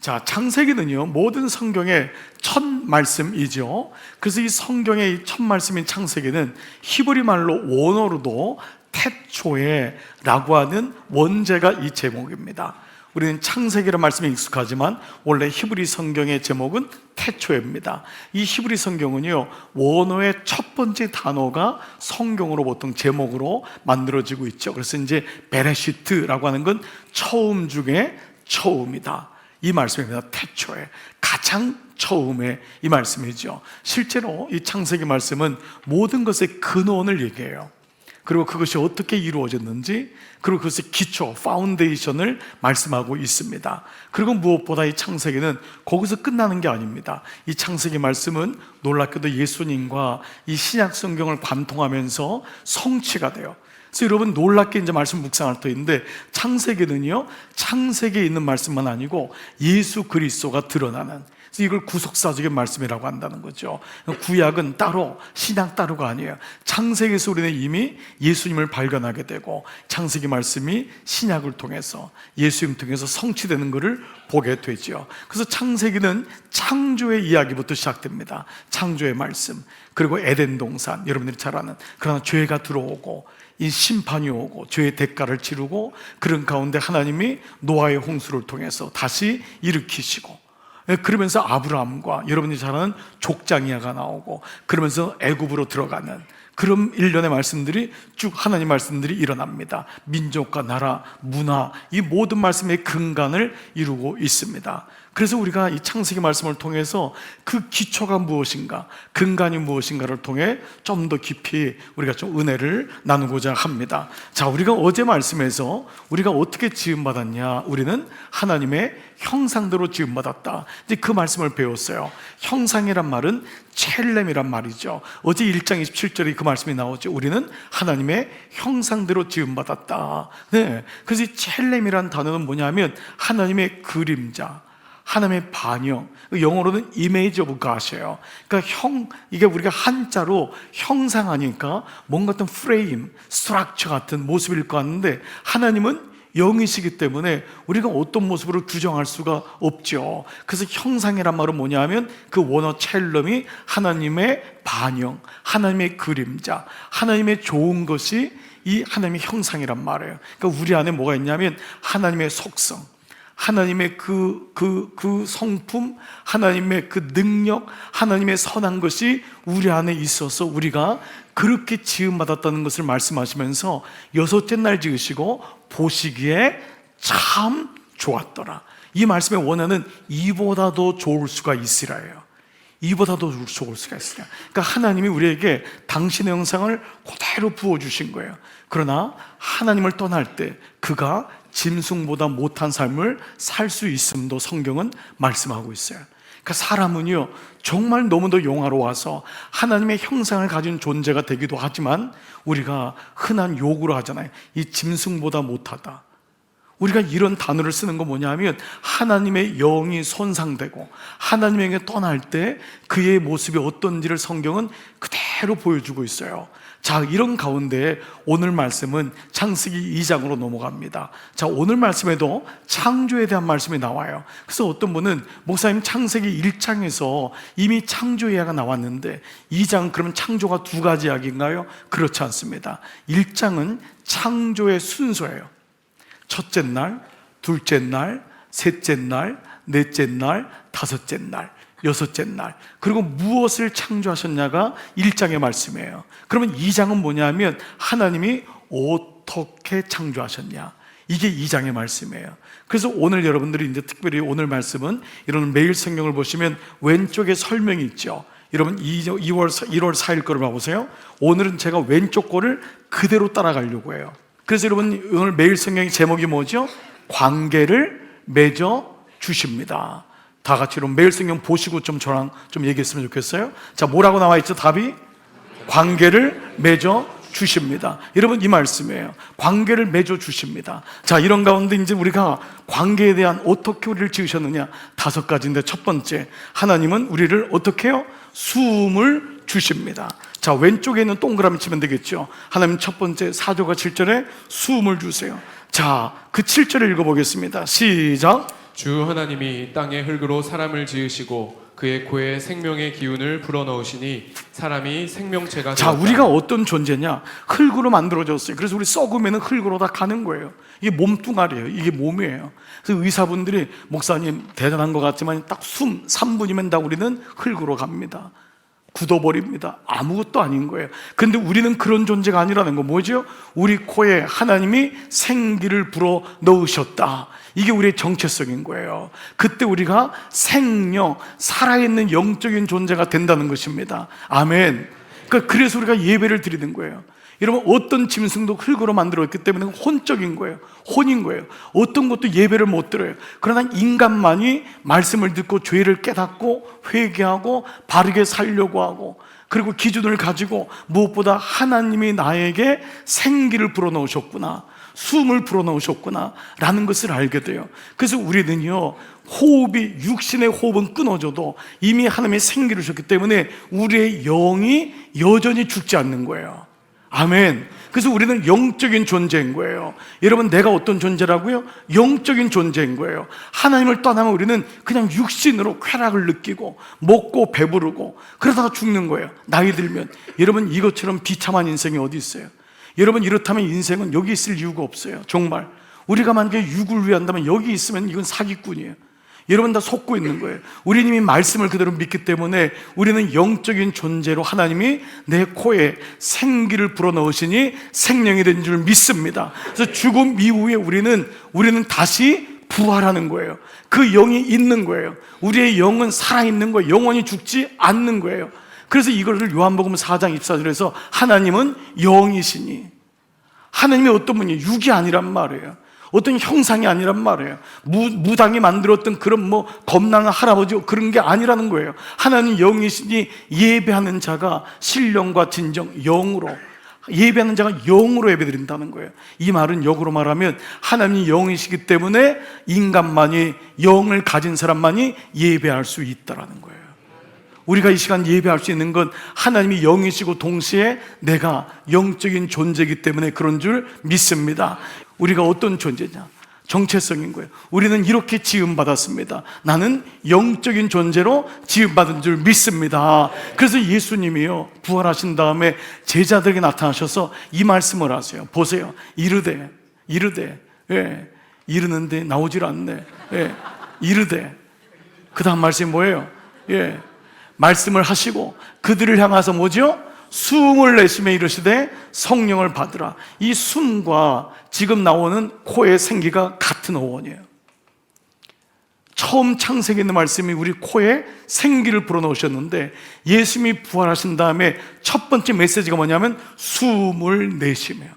자, 창세기는요, 모든 성경의 첫 말씀이죠. 그래서 이 성경의 첫 말씀인 창세기는 히브리 말로 원어로도 태초에 라고 하는 원제가 이 제목입니다. 우리는 창세기라는 말씀에 익숙하지만 원래 히브리 성경의 제목은 태초에입니다. 이 히브리 성경은요, 원어의 첫 번째 단어가 성경으로 보통 제목으로 만들어지고 있죠. 그래서 이제 베레시트라고 하는 건 처음 중에 처음이다, 이 말씀입니다. 태초에, 가장 처음에, 이 말씀이죠. 실제로 이 창세기 말씀은 모든 것의 근원을 얘기해요. 그리고 그것이 어떻게 이루어졌는지, 그리고 그것의 기초, 파운데이션을 말씀하고 있습니다. 그리고 무엇보다 이 창세기는 거기서 끝나는 게 아닙니다. 이 창세기 말씀은 놀랍게도 예수님과 이 신약 성경을 관통하면서 성취가 돼요. 그래서 여러분, 놀랍게 이제 말씀 묵상할 터인데, 창세기는요, 창세기에 있는 말씀만 아니고 예수 그리스도가 드러나는, 그래서 이걸 구속사적인 말씀이라고 한다는 거죠. 구약은 따로, 신약 따로가 아니에요. 창세기에서 우리는 이미 예수님을 발견하게 되고, 창세기 말씀이 신약을 통해서, 예수님 통해서 성취되는 것을 보게 되죠. 그래서 창세기는 창조의 이야기부터 시작됩니다. 창조의 말씀, 그리고 에덴 동산, 여러분들이 잘 아는, 그러나 죄가 들어오고 이 심판이 오고 죄의 대가를 치르고, 그런 가운데 하나님이 노아의 홍수를 통해서 다시 일으키시고, 그러면서 아브라함과 여러분들이 잘 아는 족장이야가 나오고, 그러면서 애굽으로 들어가는 그런 일련의 말씀들이 쭉, 하나님 말씀들이 일어납니다. 민족과 나라, 문화, 이 모든 말씀의 근간을 이루고 있습니다. 그래서 우리가 이 창세기 말씀을 통해서 그 기초가 무엇인가, 근간이 무엇인가를 통해 좀 더 깊이 우리가 좀 은혜를 나누고자 합니다. 자, 우리가 어제 말씀에서 우리가 어떻게 지음받았냐, 우리는 하나님의 형상대로 지음받았다, 이제 그 말씀을 배웠어요. 형상이란 말은 첼렘이란 말이죠. 어제 1장 27절에 그 말씀이 나오죠. 우리는 하나님의 형상대로 지음받았다. 네. 그래서 이 첼렘이란 단어는 뭐냐면 하나님의 그림자, 하나님의 반영, 영어로는 image of God이에요. 그러니까 이게 우리가 한자로 형상하니까 뭔가 어떤 프레임, 스트럭처 같은 모습일 것 같은데, 하나님은 영이시기 때문에 우리가 어떤 모습으로 규정할 수가 없죠. 그래서 형상이란 말은 뭐냐면 그 원어 첼럼이 하나님의 반영, 하나님의 그림자, 하나님의 좋은 것이 이 하나님의 형상이란 말이에요. 그러니까 우리 안에 뭐가 있냐면 하나님의 속성, 하나님의 그 성품, 하나님의 그 능력, 하나님의 선한 것이 우리 안에 있어서 우리가 그렇게 지음받았다는 것을 말씀하시면서 여섯째 날 지으시고 보시기에 참 좋았더라. 이 말씀의 원어는 이보다 더 좋을 수가 있으라예요. 이보다 더 좋을 수가 있으라. 그러니까 하나님이 우리에게 당신의 형상을 그대로 부어주신 거예요. 그러나 하나님을 떠날 때 그가 짐승보다 못한 삶을 살 수 있음도 성경은 말씀하고 있어요. 그러니까 사람은요, 정말 너무도 영화로워서 하나님의 형상을 가진 존재가 되기도 하지만 우리가 흔한 욕으로 하잖아요. 이 짐승보다 못하다. 우리가 이런 단어를 쓰는 건 뭐냐면 하나님의 영이 손상되고 하나님에게 떠날 때 그의 모습이 어떤지를 성경은 그대로 보여주고 있어요. 자, 이런 가운데 오늘 말씀은 창세기 2장으로 넘어갑니다. 자, 오늘 말씀에도 창조에 대한 말씀이 나와요. 그래서 어떤 분은 목사님, 창세기 1장에서 이미 창조 이야기가 나왔는데 2장 그러면 창조가 두 가지 이야기인가요? 그렇지 않습니다. 1장은 창조의 순서예요. 첫째 날, 둘째 날, 셋째 날, 넷째 날, 다섯째 날, 여섯째 날, 그리고 무엇을 창조하셨냐가 1장의 말씀이에요. 그러면 2장은 뭐냐면 하나님이 어떻게 창조하셨냐, 이게 2장의 말씀이에요. 그래서 오늘 여러분들이 이제 특별히 오늘 말씀은 이런 매일 성경을 보시면 왼쪽에 설명이 있죠. 여러분 1월 4일 거를 봐보세요. 오늘은 제가 왼쪽 거를 그대로 따라가려고 해요. 그래서 여러분 오늘 매일 성경의 제목이 뭐죠? 관계를 맺어 주십니다. 다 같이 여러분 매일 성경 보시고 좀 저랑 좀 얘기했으면 좋겠어요. 자, 뭐라고 나와 있죠? 답이 관계를 맺어 주십니다. 여러분 이 말씀이에요. 관계를 맺어 주십니다. 자, 이런 가운데 이제 우리가 관계에 대한 어떻게 우리를 지으셨느냐, 5가지인데 첫 번째, 하나님은 우리를 어떻게 해요? 수음을 주십니다. 자, 왼쪽에 있는 동그라미 치면 되겠죠. 하나님 첫 번째 4절과 7절에 수음을 주세요. 자, 그 7절을 읽어보겠습니다. 시작. 주 하나님이 땅의 흙으로 사람을 지으시고 그의 코에 생명의 기운을 불어넣으시니 사람이 생명체가 자, 되었다. 우리가 어떤 존재냐? 흙으로 만들어졌어요. 그래서 우리 썩으면 흙으로 다 가는 거예요. 이게 몸뚱아리예요. 이게 몸이에요. 그래서 의사분들이 목사님 대단한 것 같지만 딱 3분이면 다 우리는 흙으로 갑니다. 굳어버립니다. 아무것도 아닌 거예요. 근데 우리는 그런 존재가 아니라는 거 뭐죠? 우리 코에 하나님이 생기를 불어 넣으셨다. 이게 우리의 정체성인 거예요. 그때 우리가 생명, 살아있는 영적인 존재가 된다는 것입니다. 아멘. 그러니까 그래서 우리가 예배를 드리는 거예요. 여러분, 어떤 짐승도 흙으로 만들었기 때문에 혼적인 거예요. 혼인 거예요. 어떤 것도 예배를 못 드려요. 그러나 인간만이 말씀을 듣고 죄를 깨닫고 회개하고 바르게 살려고 하고, 그리고 기준을 가지고 무엇보다 하나님이 나에게 생기를 불어넣으셨구나, 숨을 불어넣으셨구나 라는 것을 알게 돼요. 그래서 우리는요, 호흡이, 육신의 호흡은 끊어져도 이미 하나님의 생기를 주셨기 때문에 우리의 영이 여전히 죽지 않는 거예요. 아멘. 그래서 우리는 영적인 존재인 거예요. 여러분, 내가 어떤 존재라고요? 영적인 존재인 거예요. 하나님을 떠나면 우리는 그냥 육신으로 쾌락을 느끼고 먹고 배부르고 그러다가 죽는 거예요. 나이 들면. 여러분, 이것처럼 비참한 인생이 어디 있어요? 여러분, 이렇다면 인생은 여기 있을 이유가 없어요. 정말 우리가 만약에 육을 위한다면 여기 있으면 이건 사기꾼이에요. 여러분, 다 속고 있는 거예요. 우리는 이미 말씀을 그대로 믿기 때문에 우리는 영적인 존재로 하나님이 내 코에 생기를 불어넣으시니 생명이 된 줄 믿습니다. 그래서 죽음 이후에 우리는 다시 부활하는 거예요. 그 영이 있는 거예요. 우리의 영은 살아있는 거예요. 영원히 죽지 않는 거예요. 그래서 이거를 요한복음 4장 24절에서 하나님은 영이시니, 하나님이 어떤 분이 육이 아니란 말이에요. 어떤 형상이 아니란 말이에요. 무당이 만들었던 그런 겁나는 할아버지 그런 게 아니라는 거예요. 하나님 영이시니 예배하는 자가 신령과 진정 영으로, 예배하는 자가 영으로 예배드린다는 거예요. 이 말은 역으로 말하면 하나님이 영이시기 때문에 인간만이, 영을 가진 사람만이 예배할 수 있다라는 거예요. 우리가 이 시간 예배할 수 있는 건 하나님이 영이시고 동시에 내가 영적인 존재이기 때문에 그런 줄 믿습니다. 우리가 어떤 존재냐? 정체성인 거예요. 우리는 이렇게 지음받았습니다. 나는 영적인 존재로 지음받은 줄 믿습니다. 그래서 예수님이요, 부활하신 다음에 제자들에게 나타나셔서 이 말씀을 하세요. 보세요. 이르되, 예, 이르는데 나오질 않네. 예, 이르되. 그 다음 말씀이 뭐예요? 예, 말씀을 하시고 그들을 향해서 뭐죠? 숨을 내쉬며 이르시되 성령을 받으라. 이 숨과 지금 나오는 코의 생기가 같은 어원이에요. 처음 창세기에 있는 말씀이 우리 코에 생기를 불어넣으셨는데, 예수님이 부활하신 다음에 첫 번째 메시지가 뭐냐면 숨을 내쉬며,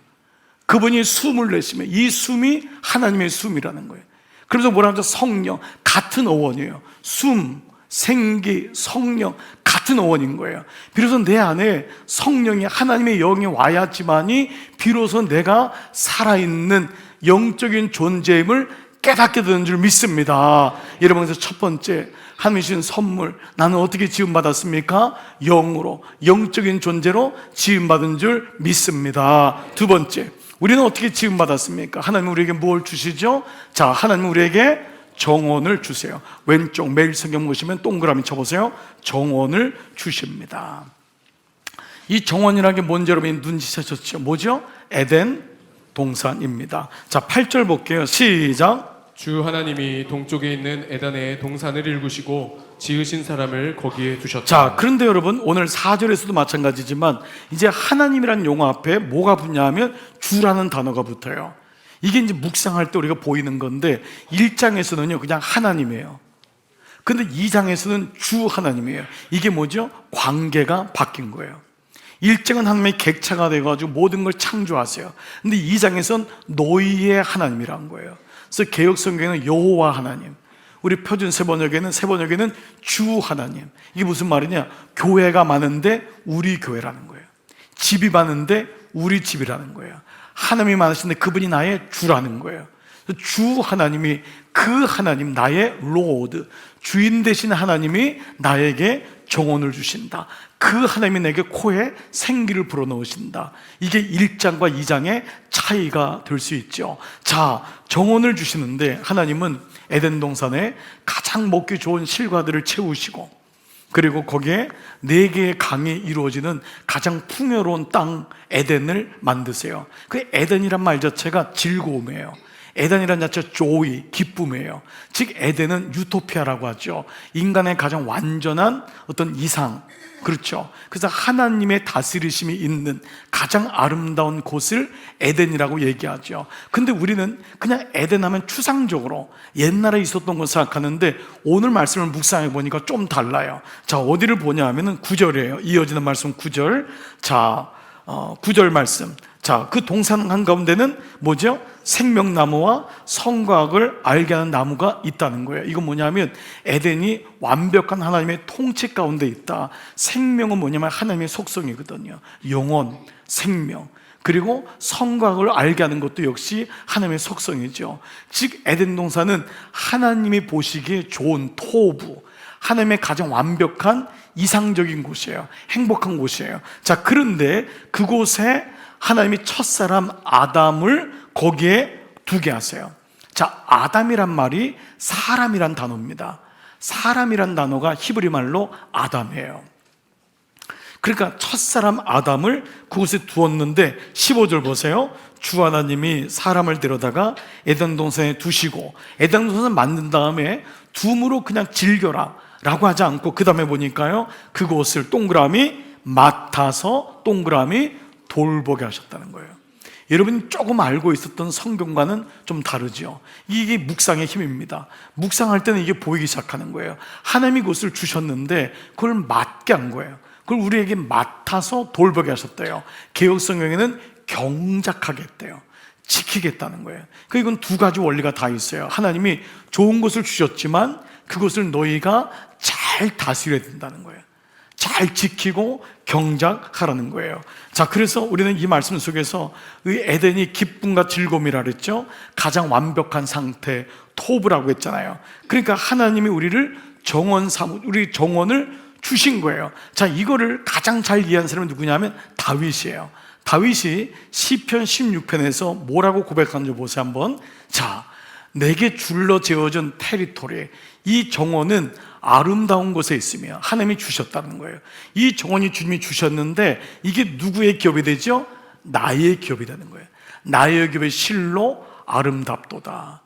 그분이 숨을 내쉬며, 이 숨이 하나님의 숨이라는 거예요. 그래서 뭐라 하죠? 성령, 같은 어원이에요. 숨, 생기, 성령 같은 어원인 거예요. 비로소 내 안에 성령이, 하나님의 영이 와야지만이 비로소 내가 살아있는 영적인 존재임을 깨닫게 되는 줄 믿습니다. 여러분, 그래서 첫 번째, 하나님이 주신 선물, 나는 어떻게 지음받았습니까? 영으로, 영적인 존재로 지음받은 줄 믿습니다. 두 번째, 우리는 어떻게 지음받았습니까? 하나님 우리에게 뭘 주시죠? 자, 하나님 우리에게 정원을 주세요. 왼쪽 매일 성경 보시면 동그라미 쳐보세요. 정원을 주십니다. 이 정원이라는 게 뭔지 여러분이 눈치채셨죠? 뭐죠? 에덴 동산입니다. 자, 8절 볼게요. 시작. 주 하나님이 동쪽에 있는 에덴의 동산을 일구시고 지으신 사람을 거기에 두셨다. 자, 그런데 여러분, 오늘 4절에서도 마찬가지지만 이제 하나님이라는 용어 앞에 뭐가 붙냐 하면 주라는 단어가 붙어요. 이게 이제 묵상할 때 우리가 보이는 건데, 1장에서는요 그냥 하나님이에요. 근데 2장에서는 주 하나님이에요. 이게 뭐죠? 관계가 바뀐 거예요. 1장은 하나님의 객차가 돼가지고 모든 걸 창조하세요. 근데 2장에서는 너희의 하나님이란 거예요. 그래서 개역 성경에는 여호와 하나님, 우리 표준 세번역에는 주 하나님. 이게 무슨 말이냐? 교회가 많은데 우리 교회라는 거예요. 집이 많은데 우리 집이라는 거예요. 하나님이 많으신데 그분이 나의 주라는 거예요. 주 하나님이, 그 하나님, 나의 로드, 주인 되신 하나님이 나에게 정원을 주신다. 그 하나님이 내게 코에 생기를 불어넣으신다. 이게 1장과 2장의 차이가 될 수 있죠. 자, 정원을 주시는데 하나님은 에덴 동산에 가장 먹기 좋은 실과들을 채우시고, 그리고 거기에 4개의 강이 이루어지는 가장 풍요로운 땅 에덴을 만드세요. 그 에덴이란 말 자체가 즐거움이에요. 에덴이란 자체 조이, 기쁨이에요. 즉 에덴은 유토피아라고 하죠. 인간의 가장 완전한 어떤 이상, 그렇죠. 그래서 하나님의 다스리심이 있는 가장 아름다운 곳을 에덴이라고 얘기하죠. 근데 우리는 그냥 에덴 하면 추상적으로 옛날에 있었던 걸 생각하는데, 오늘 말씀을 묵상해 보니까 좀 달라요. 자, 어디를 보냐 하면은 9절이에요. 이어지는 말씀 9절. 자, 9절 말씀. 자, 그 동산 한가운데는 뭐죠? 생명나무와 성과학을 알게 하는 나무가 있다는 거예요. 이건 뭐냐면 에덴이 완벽한 하나님의 통치 가운데 있다. 생명은 뭐냐면 하나님의 속성이거든요. 영혼, 생명. 그리고 성과학을 알게 하는 것도 역시 하나님의 속성이죠. 즉 에덴 동산은 하나님이 보시기에 좋은 토부, 하나님의 가장 완벽한 이상적인 곳이에요. 행복한 곳이에요. 자, 그런데 그곳에 하나님이 첫사람 아담을 거기에 두게 하세요. 자, 아담이란 말이 사람이란 단어입니다. 사람이란 단어가 히브리 말로 아담이에요. 그러니까 첫사람 아담을 그곳에 두었는데 15절 보세요. 주 하나님이 사람을 데려다가 에덴 동산에 두시고, 에덴 동산을 만든 다음에 둠으로 그냥 즐겨라 라고 하지 않고, 그 다음에 보니까요, 그곳을 동그라미 맡아서 동그라미 돌보게 하셨다는 거예요. 여러분이 조금 알고 있었던 성경과는 좀 다르죠. 이게 묵상의 힘입니다. 묵상할 때는 이게 보이기 시작하는 거예요. 하나님이 그것을 주셨는데 그걸 맡게 한 거예요. 그걸 우리에게 맡아서 돌보게 하셨대요. 개역성경에는 경작하게 했대요. 지키겠다는 거예요. 이건 두 가지 원리가 다 있어요. 하나님이 좋은 것을 주셨지만 그것을 너희가 잘 다스려야 된다는 거예요. 잘 지키고 경작하라는 거예요. 자, 그래서 우리는 이 말씀 속에서 이 에덴이 기쁨과 즐거움이라 그랬죠. 가장 완벽한 상태, 토부라고 했잖아요. 그러니까 하나님이 우리를 우리 정원을 주신 거예요. 자, 이거를 가장 잘 이해한 사람이 누구냐면 다윗이에요. 다윗이 시편 16편에서 뭐라고 고백하는지 보세요 한번. 자, 내게 줄러 재어준 테리토리, 이 정원은 아름다운 곳에 있으며 하나님이 주셨다는 거예요. 이 정원이 주님이 주셨는데 이게 누구의 기업이 되죠? 나의 기업이 되는 거예요. 나의 기업의 실로 아름답도다.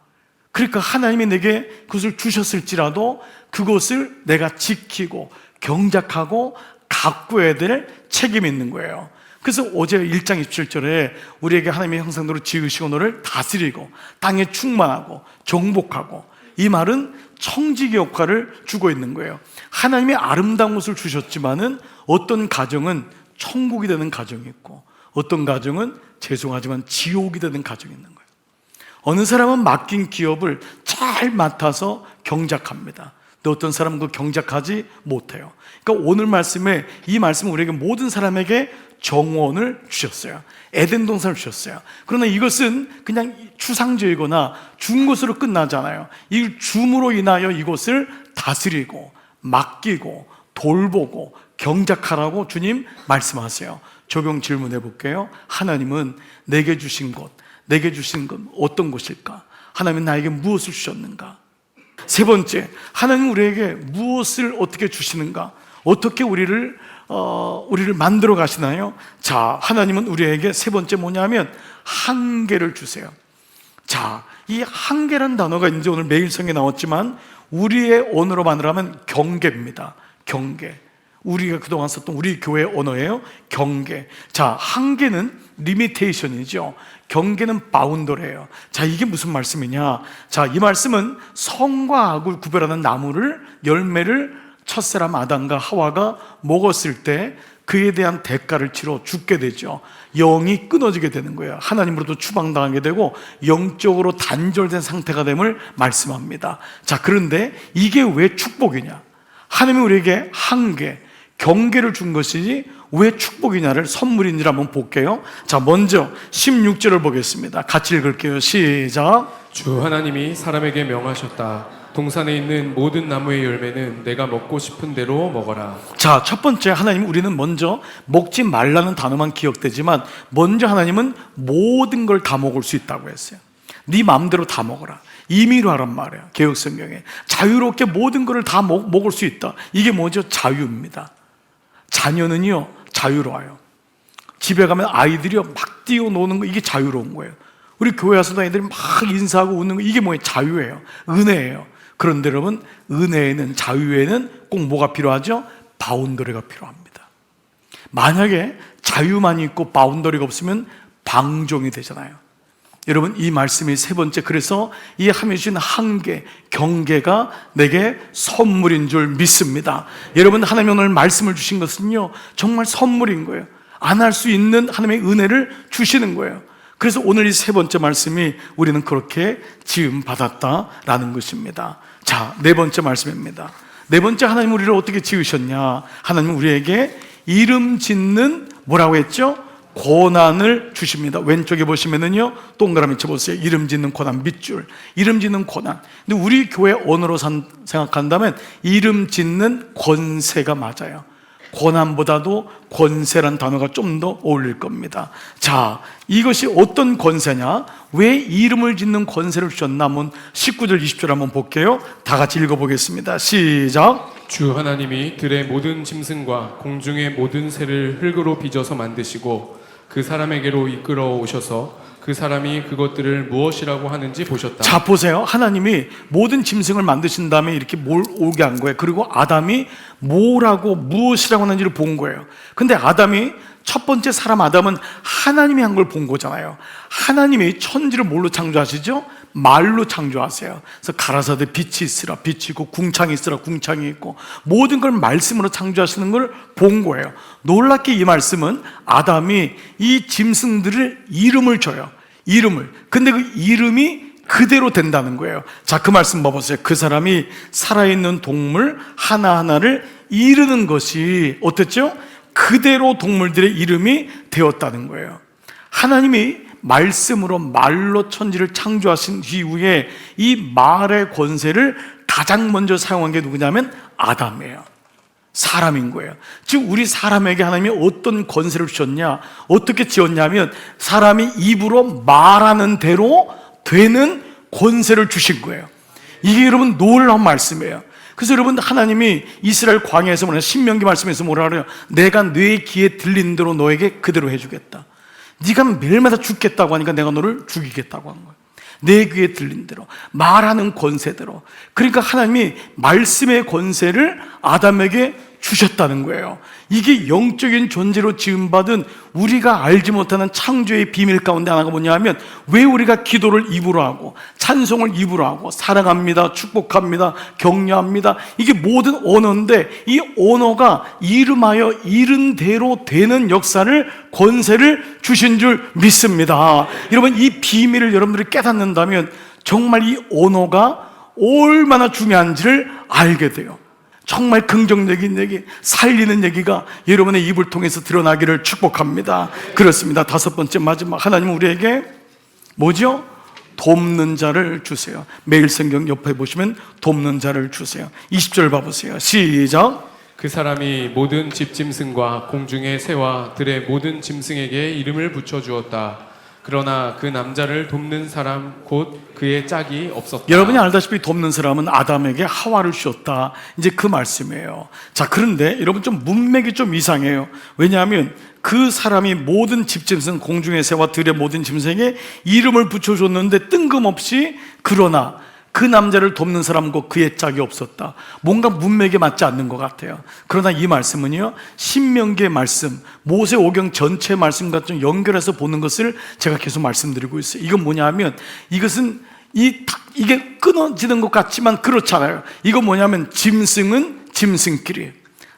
그러니까 하나님이 내게 그것을 주셨을지라도 그것을 내가 지키고 경작하고 가꾸어야 될 책임이 있는 거예요. 그래서 어제 1장 27절에 우리에게 하나님의 형상대로 지으시고 너를 다스리고 땅에 충만하고 정복하고, 이 말은 청지기 역할을 주고 있는 거예요. 하나님이 아름다운 것을 주셨지만은 어떤 가정은 천국이 되는 가정이 있고, 어떤 가정은 죄송하지만 지옥이 되는 가정이 있는 거예요. 어느 사람은 맡긴 기업을 잘 맡아서 경작합니다. 근데 어떤 사람은 그 경작하지 못해요. 그러니까 오늘 말씀에, 이 말씀은 우리에게 모든 사람에게 정원을 주셨어요. 에덴 동산을 주셨어요. 그러나 이것은 그냥 추상적이거나 준 것으로 끝나지 않아요. 이 줌으로 인하여 이곳을 다스리고 맡기고 돌보고 경작하라고 주님 말씀하세요. 적용 질문해 볼게요. 하나님은 내게 주신 것, 내게 주신 건 어떤 것일까? 하나님은 나에게 무엇을 주셨는가? 세 번째, 하나님은 우리에게 무엇을 어떻게 주시는가? 어떻게 우리를 만들어 가시나요? 자, 하나님은 우리에게 세 번째 뭐냐면 한계를 주세요. 자, 이 한계라는 단어가 이제 오늘 매일성에 나왔지만 우리의 언어로 말하면 경계입니다. 경계. 우리가 그동안 썼던 우리 교회 언어예요. 경계. 자, 한계는 리미테이션이죠. 경계는 바운더리예요. 자, 이게 무슨 말씀이냐? 자, 이 말씀은 성과 악을 구별하는 나무를, 열매를 첫사람 아담과 하와가 먹었을 때 그에 대한 대가를 치러 죽게 되죠. 영이 끊어지게 되는 거예요. 하나님으로부터 추방당하게 되고 영적으로 단절된 상태가 됨을 말씀합니다. 자, 그런데 이게 왜 축복이냐? 하나님이 우리에게 한계, 경계를 준 것이지 왜 축복이냐를, 선물인지를 한번 볼게요. 자, 먼저 16절을 보겠습니다. 같이 읽을게요. 시작. 주 하나님이 사람에게 명하셨다. 동산에 있는 모든 나무의 열매는 내가 먹고 싶은 대로 먹어라. 자, 첫 번째, 하나님, 우리는 먼저 먹지 말라는 단어만 기억되지만 먼저 하나님은 모든 걸 다 먹을 수 있다고 했어요. 네 마음대로 다 먹어라. 임의로 하란 말이에요. 개혁성경에 자유롭게 모든 것을 다 먹을 수 있다. 이게 뭐죠? 자유입니다. 자녀는요 자유로워요. 집에 가면 아이들이요 막 뛰어노는 거, 이게 자유로운 거예요. 우리 교회 와서도 애들이 막 인사하고 웃는 거, 이게 뭐예요? 자유예요. 은혜예요. 그런데 여러분, 은혜에는, 자유에는 꼭 뭐가 필요하죠? 바운더리가 필요합니다. 만약에 자유만 있고 바운더리가 없으면 방종이 되잖아요. 여러분, 이 말씀이 세 번째, 그래서 이 하며 주신 한계, 경계가 내게 선물인 줄 믿습니다. 여러분, 하나님이 오늘 말씀을 주신 것은요 정말 선물인 거예요. 안 할 수 있는 하나님의 은혜를 주시는 거예요. 그래서 오늘 이 세 번째 말씀이 우리는 그렇게 지음 받았다라는 것입니다. 자, 네 번째 말씀입니다. 네 번째, 하나님 우리를 어떻게 지으셨냐? 하나님 우리에게 이름 짓는 뭐라고 했죠? 고난을 주십니다. 왼쪽에 보시면은요 동그라미 쳐보세요. 이름 짓는 고난, 밑줄. 이름 짓는 고난. 근데 우리 교회 언어로 생각한다면 이름 짓는 권세가 맞아요. 고난보다도 권세란 단어가 좀 더 어울릴 겁니다. 자, 이것이 어떤 권세냐? 왜 이름을 짓는 권세를 주셨나? 한번 19절 20절 한번 볼게요. 다 같이 읽어보겠습니다. 시작. 주 하나님이 들의 모든 짐승과 공중의 모든 새를 흙으로 빚어서 만드시고 그 사람에게로 이끌어 오셔서 그 사람이 그것들을 무엇이라고 하는지 보셨다. 자, 보세요. 하나님이 모든 짐승을 만드신 다음에 이렇게 뭘 오게 한 거예요. 그리고 아담이 뭐라고, 무엇이라고 하는지를 본 거예요. 근데 아담이, 첫 번째 사람 아담은 하나님이 한 걸 본 거잖아요. 하나님이 천지를 뭘로 창조하시죠? 말로 창조하세요. 그래서 가라사대 빛이 있으라 빛이 있고, 궁창이 있으라 궁창이 있고, 모든 걸 말씀으로 창조하시는 걸 본 거예요. 놀랍게 이 말씀은 아담이 이 짐승들을 이름을 줘요. 이름을. 근데 그 이름이 그대로 된다는 거예요. 자, 그 말씀 봐보세요. 그 사람이 살아있는 동물 하나하나를 이르는 것이 어땠죠? 그대로 동물들의 이름이 되었다는 거예요. 하나님이 말씀으로, 말로 천지를 창조하신 이후에 이 말의 권세를 가장 먼저 사용한 게 누구냐면 아담이에요. 사람인 거예요. 즉 우리 사람에게 하나님이 어떤 권세를 주셨냐, 어떻게 지었냐면 사람이 입으로 말하는 대로 되는 권세를 주신 거예요. 이게 여러분 놀라운 말씀이에요. 그래서 여러분, 하나님이 이스라엘 광야에서 뭐냐, 신명기 말씀에서 뭐라 그래요? 내가 네 귀에 들린 대로 너에게 그대로 해주겠다. 네가 매일마다 죽겠다고 하니까 내가 너를 죽이겠다고 하는 거예요. 내 귀에 들린 대로, 말하는 권세대로. 그러니까 하나님이 말씀의 권세를 아담에게 주셨다는 거예요. 이게 영적인 존재로 지음받은 우리가 알지 못하는 창조의 비밀 가운데 하나가 뭐냐 하면, 왜 우리가 기도를 입으로 하고 찬송을 입으로 하고 사랑합니다, 축복합니다, 격려합니다, 이게 모든 언어인데, 이 언어가 이름하여 이른 대로 되는 역사를, 권세를 주신 줄 믿습니다. 여러분, 이 비밀을 여러분들이 깨닫는다면 정말 이 언어가 얼마나 중요한지를 알게 돼요. 정말 긍정적인 얘기, 살리는 얘기가 여러분의 입을 통해서 드러나기를 축복합니다. 그렇습니다. 다섯 번째, 마지막, 하나님은 우리에게 뭐죠? 돕는 자를 주세요. 매일 성경 옆에 보시면 돕는 자를 주세요. 20절 봐보세요. 시작. 그 사람이 모든 집짐승과 공중의 새와 들의 모든 짐승에게 이름을 붙여주었다. 그러나 그 남자를 돕는 사람 곧 그의 짝이 없었다. 여러분이 알다시피 돕는 사람은 아담에게 하와를 주었다, 이제 그 말씀이에요. 자, 그런데 여러분, 좀 문맥이 좀 이상해요. 왜냐하면 그 사람이 모든 집짐승, 공중의 새와 들의 모든 짐승에게 이름을 붙여줬는데 뜬금없이 그러나 그 남자를 돕는 사람과 그의 짝이 없었다. 뭔가 문맥에 맞지 않는 것 같아요. 그러나 이 말씀은요, 신명기의 말씀, 모세오경 전체 말씀과 좀 연결해서 보는 것을 제가 계속 말씀드리고 있어요. 이건 뭐냐면, 이것은 이게 끊어지는 것 같지만 그렇잖아요. 이건 뭐냐면, 짐승은 짐승끼리,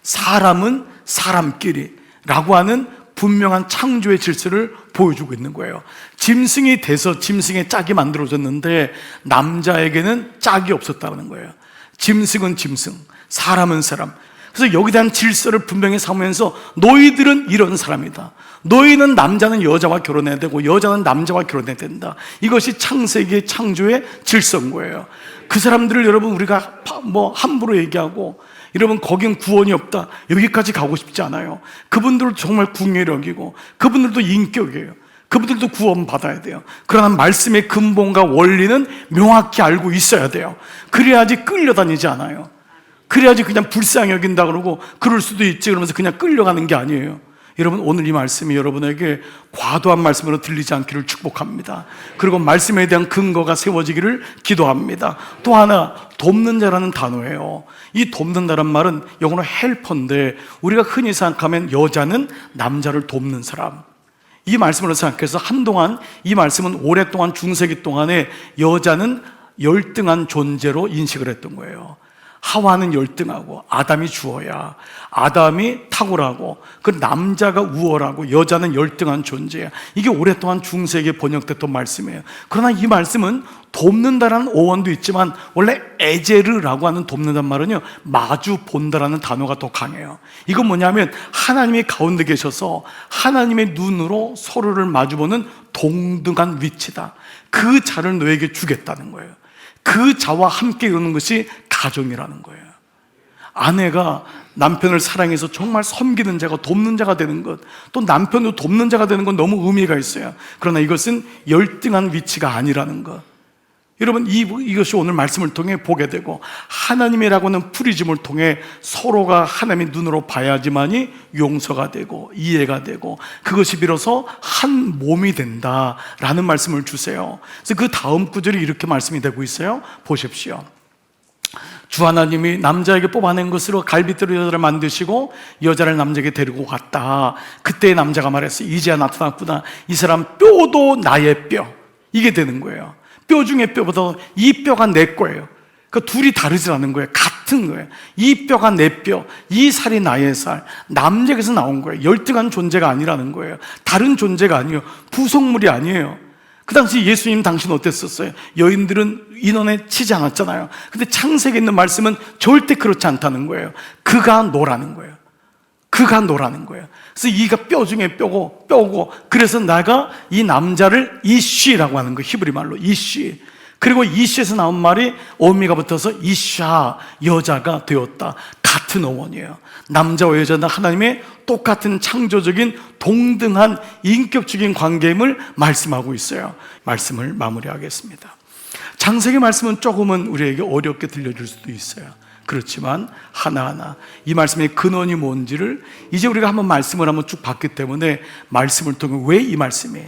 사람은 사람끼리 라고 하는 분명한 창조의 질서를 보여주고 있는 거예요. 짐승이 돼서 짐승의 짝이 만들어졌는데 남자에게는 짝이 없었다는 거예요. 짐승은 짐승, 사람은 사람. 그래서 여기에 대한 질서를 분명히 삼으면서 너희들은 이런 사람이다, 너희는 남자는 여자와 결혼해야 되고 여자는 남자와 결혼해야 된다. 이것이 창세기의 창조의 질서인 거예요. 그 사람들을 여러분, 우리가 뭐 함부로 얘기하고 여러분 거긴 구원이 없다, 여기까지 가고 싶지 않아요. 그분들도 정말 궁예력이고 그분들도 인격이에요. 그분들도 구원받아야 돼요. 그러나 말씀의 근본과 원리는 명확히 알고 있어야 돼요. 그래야지 끌려다니지 않아요. 그래야지 그냥 불쌍히 여긴다 그러고 그럴 수도 있지 그러면서 그냥 끌려가는 게 아니에요. 여러분, 오늘 이 말씀이 여러분에게 과도한 말씀으로 들리지 않기를 축복합니다. 그리고 말씀에 대한 근거가 세워지기를 기도합니다. 또 하나, 돕는 자라는 단어예요. 이 돕는다란 말은 영어로 헬퍼인데, 우리가 흔히 생각하면 여자는 남자를 돕는 사람, 이 말씀으로 생각해서 한동안 이 말씀은 오랫동안 중세기 동안에 여자는 열등한 존재로 인식을 했던 거예요. 하와는 열등하고 아담이 주어야, 아담이 탁월하고 그 남자가 우월하고 여자는 열등한 존재야. 이게 오랫동안 중세기에 번역됐던 말씀이에요. 그러나 이 말씀은 돕는다라는 어원도 있지만 원래 에제르라고 하는 돕는다는 말은요, 마주 본다라는 단어가 더 강해요. 이건 뭐냐면 하나님이 가운데 계셔서 하나님의 눈으로 서로를 마주보는 동등한 위치다. 그 자를 너에게 주겠다는 거예요. 그 자와 함께 이루는 것이 가정이라는 거예요. 아내가 남편을 사랑해서 정말 섬기는 자가, 돕는 자가 되는 것, 또 남편도 돕는 자가 되는 건 너무 의미가 있어요. 그러나 이것은 열등한 위치가 아니라는 것. 여러분, 이것이 오늘 말씀을 통해 보게 되고, 하나님이라고 하는 프리즘을 통해 서로가 하나님의 눈으로 봐야지만이 용서가 되고 이해가 되고 그것이 비로소 한 몸이 된다라는 말씀을 주세요. 그래서 그 다음 구절이 이렇게 말씀이 되고 있어요. 보십시오. 주 하나님이 남자에게 뽑아낸 것으로 갈빗대로 여자를 만드시고 여자를 남자에게 데리고 갔다. 그때 남자가 말했어요. 이제야 나타났구나. 이 사람 뼈도 나의 뼈. 이게 되는 거예요. 뼈 중에 뼈보다 이 뼈가 내 거예요. 그 둘이 다르지 않은 거예요. 같은 거예요. 이 뼈가 내 뼈, 이 살이 나의 살. 남자에게서 나온 거예요. 열등한 존재가 아니라는 거예요. 다른 존재가 아니에요. 부속물이 아니에요. 그 당시 예수님 당신 어땠었어요? 여인들은 인원에 치지 않았잖아요. 근데 창세기에 있는 말씀은 절대 그렇지 않다는 거예요. 그가 너라는 거예요. 그가 너라는 거예요. 그래서 이가 뼈 중에 뼈고 그래서 내가 이 남자를 이쉬라고 하는 거예요. 히브리 말로 이쉬. 그리고 이쉬에서 나온 말이 어미가 붙어서 이샤, 여자가 되었다. 같은 어원이에요. 남자와 여자는 하나님의 똑같은 창조적인 동등한 인격적인 관계임을 말씀하고 있어요. 말씀을 마무리하겠습니다. 창세기 말씀은 조금은 우리에게 어렵게 들려줄 수도 있어요. 그렇지만 하나하나 이 말씀의 근원이 뭔지를 이제 우리가 한번 말씀을 한번 쭉 봤기 때문에 말씀을 통해 왜 이 말씀이,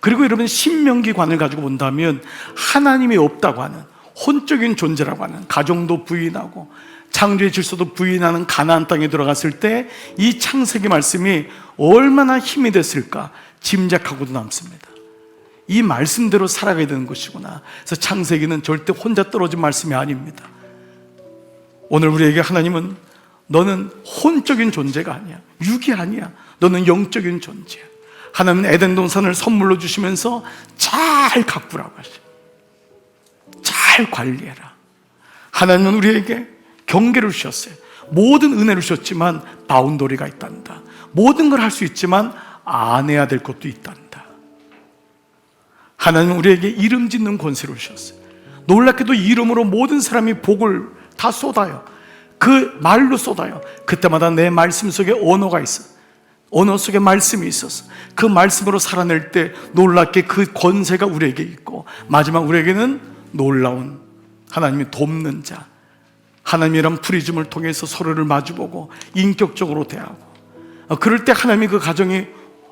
그리고 여러분 신명기관을 가지고 본다면 하나님이 없다고 하는 혼적인 존재라고 하는, 가정도 부인하고 창조의 질서도 부인하는 가나안 땅에 들어갔을 때 이 창세기 말씀이 얼마나 힘이 됐을까 짐작하고도 남습니다. 이 말씀대로 살아가야 되는 것이구나. 그래서 창세기는 절대 혼자 떨어진 말씀이 아닙니다. 오늘 우리에게 하나님은 너는 혼적인 존재가 아니야, 육이 아니야, 너는 영적인 존재야. 하나님은 에덴 동산을 선물로 주시면서 잘 가꾸라고 하셔. 잘 관리해라. 하나님은 우리에게 경계를 주셨어요. 모든 은혜를 주셨지만 바운더리가 있단다. 모든 걸 할 수 있지만 안 해야 될 것도 있단다. 하나님은 우리에게 이름 짓는 권세를 주셨어요. 놀랍게도 이름으로 모든 사람이 복을 다 쏟아요. 그 말로 쏟아요. 그때마다 내 말씀 속에 언어가 있어. 언어 속에 말씀이 있어서 그 말씀으로 살아낼 때 놀랍게 그 권세가 우리에게 있고, 마지막 우리에게는 놀라운 하나님이 돕는 자, 하나님이란 프리즘을 통해서 서로를 마주보고 인격적으로 대하고, 그럴 때 하나님이 그 가정이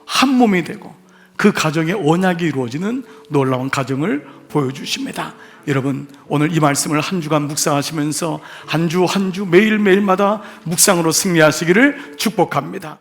한 몸이 되고 그 가정의 언약이 이루어지는 놀라운 가정을 보여주십니다. 여러분, 오늘 이 말씀을 한 주간 묵상하시면서 한 주 한 주 매일매일마다 묵상으로 승리하시기를 축복합니다.